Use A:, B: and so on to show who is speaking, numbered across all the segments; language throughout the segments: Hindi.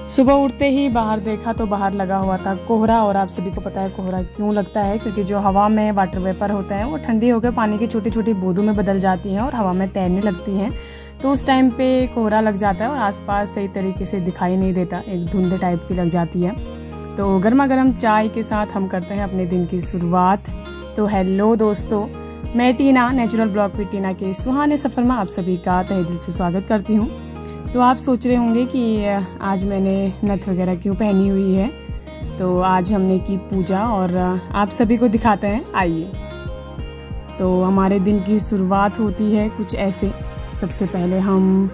A: सुबह उठते ही बाहर देखा तो बाहर लगा हुआ था कोहरा। और आप सभी को पता है कोहरा क्यों लगता है, क्योंकि जो हवा में वाटर वेपर होते हैं वो ठंडी होकर पानी की छोटी छोटी बूंदों में बदल जाती हैं और हवा में तैरने लगती हैं। तो उस टाइम पे कोहरा लग जाता है और आसपास सही तरीके से दिखाई नहीं देता, एक धुंध टाइप की लग जाती है। तो गर्मा गर्म चाय के साथ हम करते हैं अपने दिन की शुरुआत। तो हेलो दोस्तों, मैं टीना, नेचुरल ब्लॉग विद टीना के सुहाने सफ़र में आप सभी का तहे दिल से स्वागत करती हूँ। तो आप सोच रहे होंगे कि आज मैंने नथ वगैरह क्यों पहनी हुई है। तो आज हमने की पूजा और आप सभी को दिखाते हैं, आइए। तो हमारे दिन की शुरुआत होती है कुछ ऐसे। सबसे पहले हम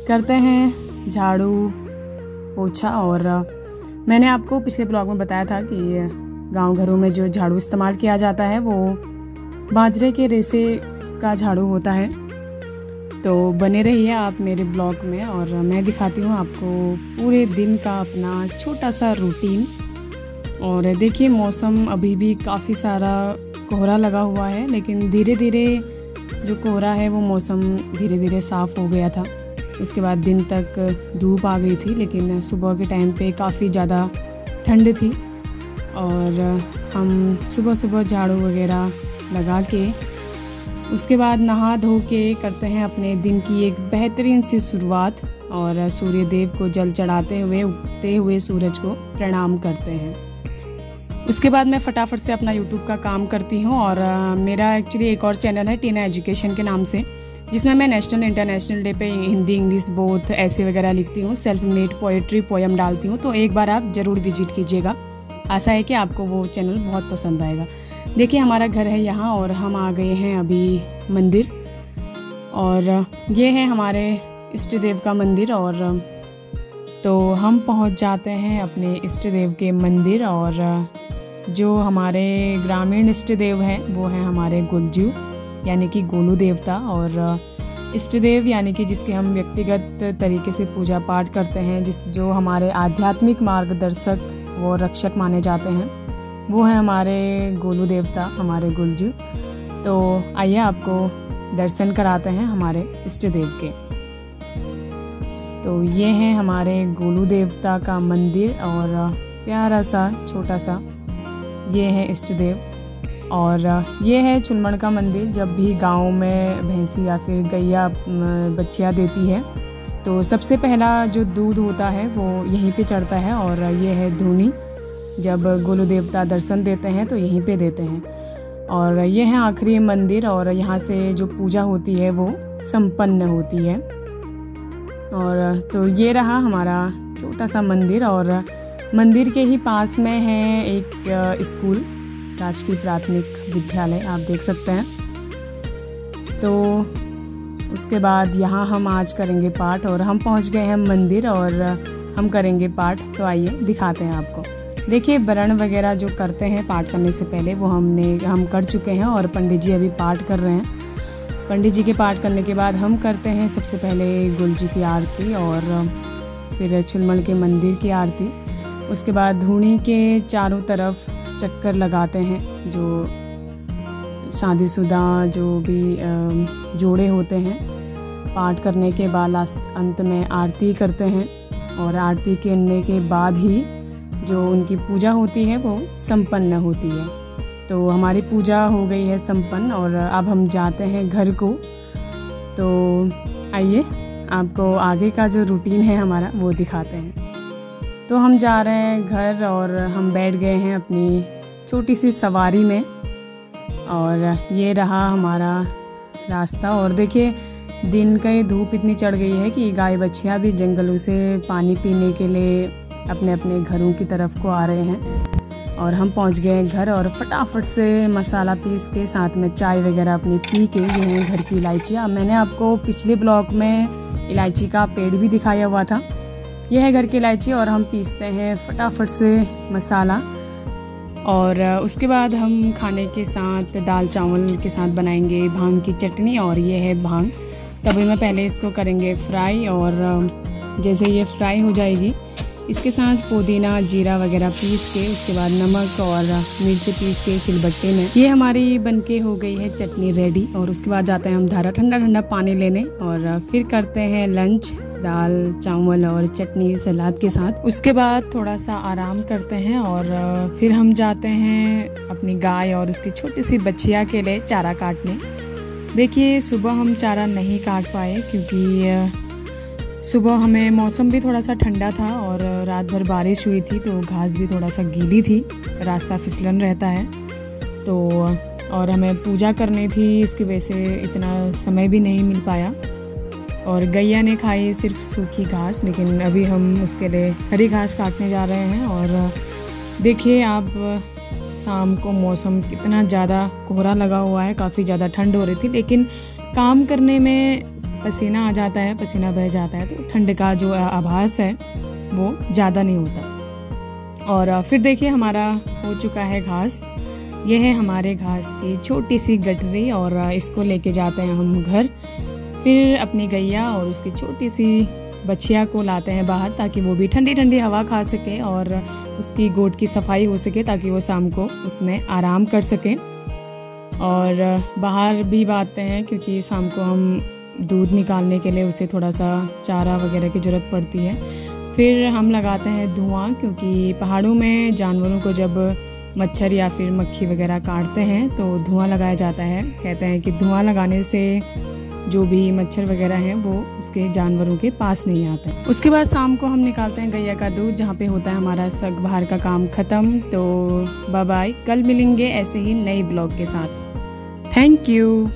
A: करते हैं झाड़ू पोछा। और मैंने आपको पिछले ब्लॉग में बताया था कि गांव घरों में जो झाड़ू इस्तेमाल किया जाता है वो बाजरे के रेसे का झाड़ू होता है। तो बने रहिए आप मेरे ब्लॉग में और मैं दिखाती हूँ आपको पूरे दिन का अपना छोटा सा रूटीन। और देखिए मौसम अभी भी काफ़ी सारा कोहरा लगा हुआ है, लेकिन धीरे धीरे जो कोहरा है वो मौसम धीरे धीरे साफ़ हो गया था। उसके बाद दिन तक धूप आ गई थी, लेकिन सुबह के टाइम पे काफ़ी ज़्यादा ठंड थी। और हम सुबह सुबह झाड़ू वगैरह लगा के उसके बाद नहा धो के करते हैं अपने दिन की एक बेहतरीन सी शुरुआत। और सूर्य देव को जल चढ़ाते हुए उगते हुए सूरज को प्रणाम करते हैं। उसके बाद मैं फटाफट से अपना यूट्यूब का काम करती हूँ। और मेरा एक्चुअली एक और चैनल है टीना एजुकेशन के नाम से, जिसमें मैं नेशनल इंटरनेशनल डे पे हिंदी इंग्लिश बोथ ऐसे वगैरह लिखती हूँ, सेल्फ मेड पोएट्री पोएम डालती हूँ। तो एक बार आप ज़रूर विजिट कीजिएगा, आशा है कि आपको वो चैनल बहुत पसंद आएगा। देखिए हमारा घर है यहाँ और हम आ गए हैं अभी मंदिर। और ये है हमारे इष्ट देव का मंदिर। और तो हम पहुँच जाते हैं अपने इष्ट देव के मंदिर। और जो हमारे ग्रामीण इष्ट देव हैं वो हैं हमारे गुलजू यानी कि गोलू देवता। और इष्ट देव यानी कि जिसके हम व्यक्तिगत तरीके से पूजा पाठ करते हैं, जो हमारे आध्यात्मिक मार्गदर्शक वो रक्षक माने जाते हैं, वो है हमारे गोलू देवता, हमारे गुलजू। तो आइए आपको दर्शन कराते हैं हमारे इष्ट देव के। तो ये है हमारे गोलू देवता का मंदिर और प्यारा सा छोटा सा ये है इष्ट देव। और ये है चुलमण का मंदिर। जब भी गांव में भैंसी या फिर गैया बच्चियाँ देती है तो सबसे पहला जो दूध होता है वो यहीं पे चढ़ता है। और ये है धूनी, जब गोलू देवता दर्शन देते हैं तो यहीं पे देते हैं। और ये है आखिरी मंदिर और यहाँ से जो पूजा होती है वो संपन्न होती है। और तो ये रहा हमारा छोटा सा मंदिर। और मंदिर के ही पास में है एक स्कूल, राजकीय प्राथमिक विद्यालय, आप देख सकते हैं। तो उसके बाद यहाँ हम आज करेंगे पाठ। और हम पहुँच गए हैं मंदिर और हम करेंगे पाठ। तो आइए दिखाते हैं आपको। देखिए वरण वगैरह जो करते हैं पाठ करने से पहले वो हम कर चुके हैं और पंडित जी अभी पाठ कर रहे हैं। पंडित जी के पाठ करने के बाद हम करते हैं सबसे पहले गुलजू की आरती और फिर चुलमण के मंदिर की आरती। उसके बाद धूनी के चारों तरफ चक्कर लगाते हैं। जो शादीशुदा जो भी जोड़े होते हैं, पाठ करने के बाद लास्ट अंत में आरती करते हैं। और आरती करने के बाद ही जो उनकी पूजा होती है वो संपन्न होती है। तो हमारी पूजा हो गई है संपन्न और अब हम जाते हैं घर को। तो आइए आपको आगे का जो रूटीन है हमारा वो दिखाते हैं। तो हम जा रहे हैं घर और हम बैठ गए हैं अपनी छोटी सी सवारी में। और ये रहा हमारा रास्ता। और देखिए दिन का धूप इतनी चढ़ गई है कि गाय बच्चियाँ भी जंगलों से पानी पीने के लिए अपने अपने घरों की तरफ को आ रहे हैं। और हम पहुंच गए हैं घर और फटाफट से मसाला पीस के साथ में चाय वगैरह अपनी पी के। ये है घर की इलायचियाँ। मैंने आपको पिछले ब्लॉग में इलायची का पेड़ भी दिखाया हुआ था। यह है घर की इलायची और हम पीसते हैं फटाफट से मसाला। और उसके बाद हम खाने के साथ दाल चावल के साथ बनाएंगे भांग की चटनी। और ये है भांग। तभी में पहले इसको करेंगे फ्राई। और जैसे ये फ्राई हो जाएगी इसके साथ पुदीना जीरा वगैरह पीस के, उसके बाद नमक और मिर्च पीस के सिलबट्टे में ये हमारी बनके हो गई है चटनी रेडी। और उसके बाद जाते हैं हम धारा ठंडा ठंडा पानी लेने और फिर करते हैं लंच। दाल चावल और चटनी सलाद के साथ। उसके बाद थोड़ा सा आराम करते हैं और फिर हम जाते हैं अपनी गाय और उसकी छोटी सी बच्चिया के लिए चारा काटने। देखिए सुबह हम चारा नहीं काट पाए क्योंकि सुबह हमें मौसम भी थोड़ा सा ठंडा था और रात भर बारिश हुई थी, तो घास भी थोड़ा सा गीली थी, रास्ता फिसलन रहता है तो, और हमें पूजा करनी थी, इसकी वजह से इतना समय भी नहीं मिल पाया। और गैया ने खाई सिर्फ सूखी घास, लेकिन अभी हम उसके लिए हरी घास काटने जा रहे हैं। और देखिए आप शाम को मौसम कितना ज़्यादा कोहरा लगा हुआ है, काफ़ी ज़्यादा ठंड हो रही थी, लेकिन काम करने में पसीना आ जाता है, पसीना बह जाता है, तो ठंड का जो आभास है वो ज़्यादा नहीं होता। और फिर देखिए हमारा हो चुका है घास। यह है हमारे घास की छोटी सी गठरी और इसको लेके जाते हैं हम घर। फिर अपनी गैया और उसकी छोटी सी बच्चिया को लाते हैं बाहर ताकि वो भी ठंडी ठंडी हवा खा सके और उसकी गोद की सफाई हो सके, ताकि वो शाम को उसमें आराम कर सके। और बाहर भी बांधते हैं क्योंकि शाम को हम दूध निकालने के लिए उसे थोड़ा सा चारा वगैरह की ज़रूरत पड़ती है। फिर हम लगाते हैं धुआं, क्योंकि पहाड़ों में जानवरों को जब मच्छर या फिर मक्खी वगैरह काटते हैं तो धुआं लगाया जाता है। कहते हैं कि धुआं लगाने से जो भी मच्छर वगैरह हैं वो उसके जानवरों के पास नहीं आते। उसके बाद शाम को हम निकालते हैं गैया का दूध, जहाँ पे होता है हमारा सग बाहर का काम ख़त्म। तो बाय बाय, कल मिलेंगे ऐसे ही नई ब्लॉग के साथ। Thank you.